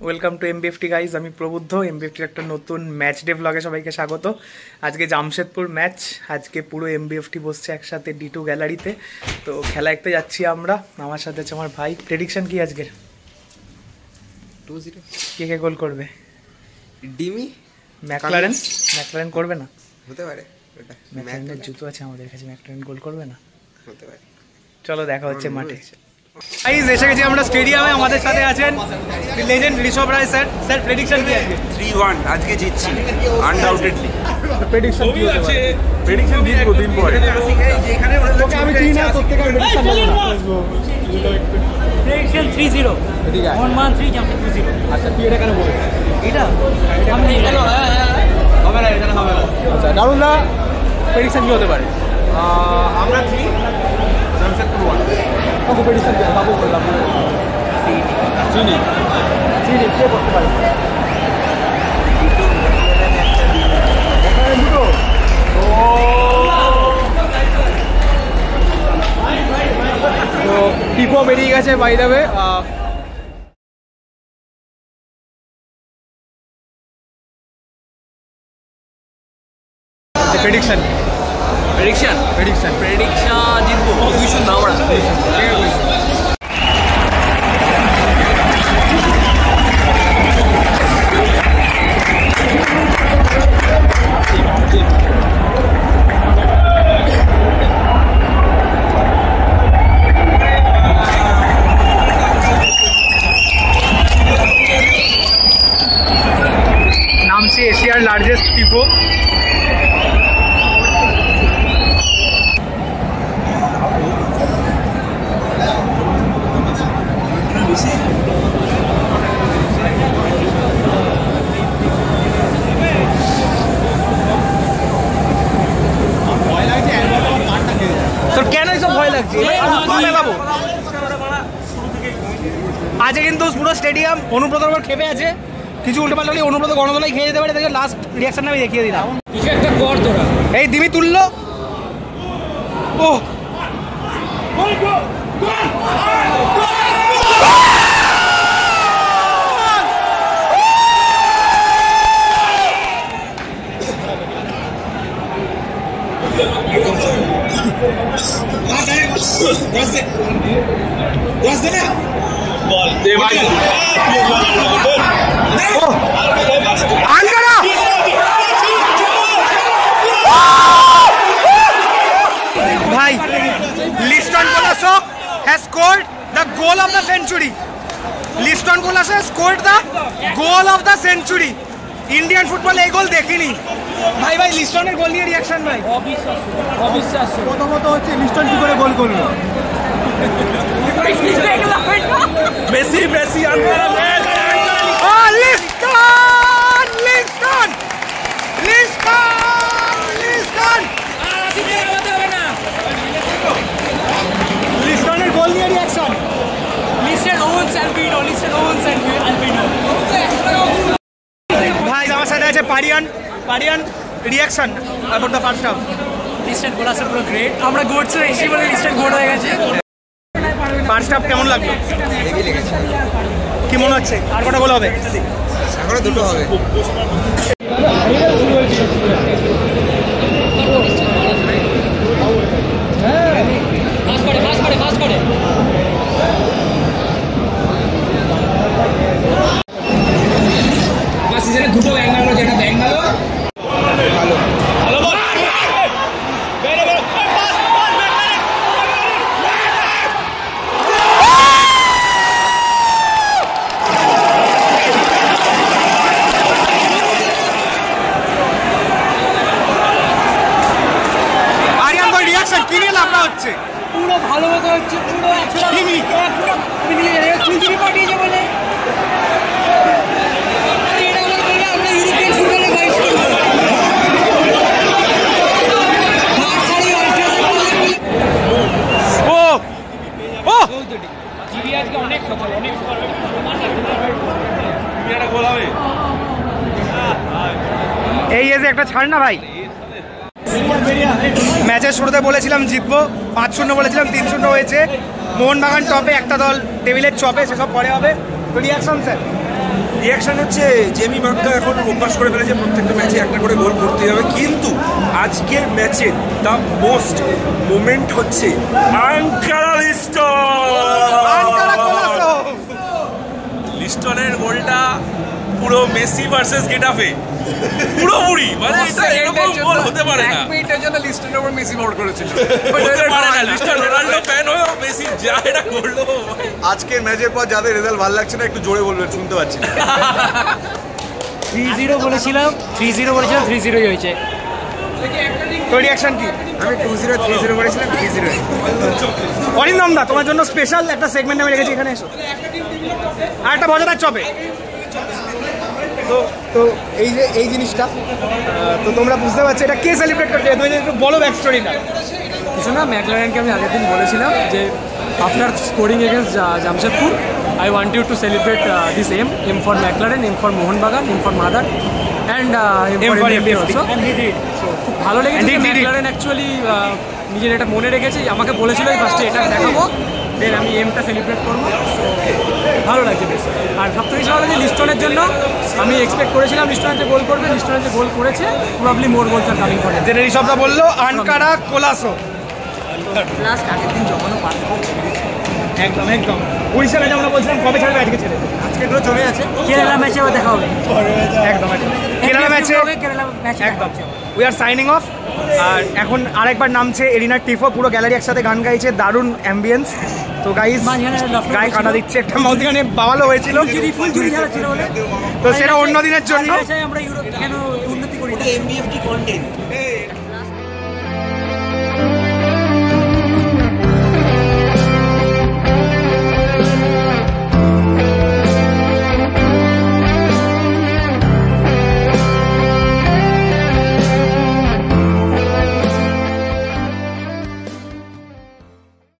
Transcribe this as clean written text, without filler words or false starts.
Welcome to MBFT guys. আমি প্রবুদ্ধ। এমবিএফটির একটা নতুন ম্যাচ ডে ব্লগে সবাইকে স্বাগত। আজকে জামশেদপুর ম্যাচ। আজকে পুরো এমবিএফটি বসছে একসাথে D2 গ্যালারিতে। তো খেলা দেখতে যাচ্ছি আমরা। আমার সাথে আছে আমার ভাই। প্রেডিকশন কি আজকের? 2-0। কে গোল করবে? ডিমি। ম্যাকলারেন করবে না? হতে পারে। ম্যাকলারেনের জুতো আছে আমাদের কাছে, ম্যাকলারেন গোল করবে না? হতে পারে। চলো দেখা হচ্ছে মাঠে। গাইজ এসে গেছি আমরা স্টেডিয়ামে। আমাদের সাথে আছেন লেজেন্ড ঋষভ রায় স্যার। স্যার প্রেডিকশন কি আজকে? 3-1 আজকে জিতছি আনডাউটেডলি। প্রেডিকশন কি আছে? প্রেডিকশন জিতবো দিন পরে। ওকে আমি চিনি না, প্রত্যেকটা প্রেডিকশন বলবো। প্রেডিকশন 3-0 1-3 জামশেদপুর 0। আচ্ছা তুই এটা কেন বলছিস? এটা সামনে গেল হবে না, এটা হবে না। আচ্ছা দারুণ না। প্রেডিকশন কি হতে পারে? আমরা 3 জামশেদপুর 1। ওকে প্রেডিকশন কি? বাবু বললাম চিনি কে করতে পারে? তো টিপো বেরিয়ে গেছে বাই দ্য ওয়ে। প্রেডিকশন জিতবো 2-0 আমরা। নামছে এশিয়ার লার্জেস্ট টিপো। তোর কেন এইসব ভয় লাগছে? আজকে কিন্তু পুরো স্টেডিয়াম অনুব্রতর উপর খেপে আছে। কিছু উল্টো পাল্টা হলে অনুব্রত গণদলাই খেয়ে যেতে পারে। তাকে লাস্ট রিয়াকশন আমি দেখিয়ে দিলাম। কিছু একটা কর তোরা। এই দিমি তুললো। ও ভাই, Liston Colaco has scored the goal of the century. Liston Colaco has scored the goal of the century. Indian ফুটবলে এই গোল দেখিনি ভাই। লিস্টনের গোল নিয়ে রিয়াকশন ভাই। অবিশ্বাস্য প্রথমত হচ্ছে লিস্টন কি করে গোল করলো? মেসি লিস্টনের গোল নিয়ে রিয়াকশন। ভাই আমার সাথে আছে পারিয়ান reaction about the first half. Listed goal আছে পুরো গ্রেট। আমরা গোটস এসে বলে লিস্টেড গোল হয়ে গেছে। ফার্স্ট হাফ কেমন লাগলো? হেভি লেগেছে। কি মনে হচ্ছে আর কটা গোল হবে? এখনো দুটো হবে। ফাস্ট করে সিজনে দুটো ব্যাঙ্গালোর, যেটা ব্যাঙ্গালোর পুরো ভালো মতো হচ্ছে। পুরো পাঠিয়েছে বলে অনেক এই এসে একটা ছাড় না ভাই। ম্যাচের শুরুতে বলেছিলাম জিতবো, 5-0 বলেছিলাম, 3-0 হয়েছে। মোহনবাগান টপে, একটা দল টেবিলের চপে, সেসব পরে হবে। Reaction sir? রিয়াকশন হচ্ছে জেমি মাক্কা এখন অভ্যাস করে ফেলেছে প্রত্যেকটা ম্যাচে একটা করে গোল করতে হবে, কিন্তু আজকের ম্যাচে দ্য মোস্ট মোমেন্ট হচ্ছে আঙ্কারা লিস্টনের গোলটা পুরো মেসি ভার্সেস গেটাফে পুরোপুরি, মানে এটা এরকম গোল হতে পারে না। 1 মিনিটের জন্য লিস্টনের উপর মেসি ভোট করেছিল। হতে পারে না, লিস্টন রোনাল্ডো ফ্যান হয়েও মেসি যা এটা করলো। আজকের ম্যাচের পর যাদের রেজাল্ট ভালো লাগছে না একটু জোরে বলবেন, শুনতে পাচ্ছি না। 3-0 বলেছিলাম 3-0 হয়েছে। তো রিয়াকশন কি? আমি 2-0 3-0 করেছিলাম, 3-0 অরিন্দম দা, তোমার জন্য স্পেশাল একটা সেগমেন্ট আমি রেখেছি এখানে, এসো। আর একটা মজাদার চপে। তো তো এই জিনিসটা তো তোমরা বুঝতে পারছো এটা কে সেলিব্রেট করছে, তুমি একটু বলো ব্যাক স্টোরিটা। কিছু না, ম্যাকলারেনকে আমি আগের দিন বলেছিলাম যে after scoring against Jamshedpur I want you to celebrate this M for McLaren, M for Mohun Bagan, M for mother and M for MB also. So খুব ভালো লেগেছে যে ম্যাকলারেন অ্যাকচুয়ালি নিজের এটা মনে রেখেছে, আমাকে বলেছিল এই ফার্স্টে এটা দেখাবো, দেন আমি এমটা সেলিব্রেট করবো। সো ভালো লাগছে বেশ। আর সবথেকে বেশি ভালো লাগছে লিস্টনের জন্য, আমি এক্সপেক্ট করেছিলাম লিস্টনের যে গোল করবে, লিস্টনের যে গোল করেছে probably more goals are coming করে। যেটা ঋষভদা বললো আনকারা কোলাসো, লাস্ট আগের দিন যখনও পাস একদম একদম উড়িষ্যা ম্যাচ আমরা বলছিলাম কবে ছাড়বে, আজকে ছেড়ে আজকে তো জমে আছে, কেরালা ম্যাচে আবার দেখা হবে। একদম একদম কেরালা ম্যাচে একদম উই আর সাইনিং অফ। আর এখন আরেকবার নামছে এরিনার টিফো, পুরো গ্যালারি একসাথে গান গাইছে, দারুণ অ্যাম্বিয়েন্স। তো গাইজ গায়ে কাটা দিচ্ছে, একটা মধ্যখানে বাওয়ালও হয়েছিল, তো সেটা অন্য দিনের জন্য। আমরা ইউরোপ কেন উন্নতি করি না, এমবিএফটি কন্টেন্ট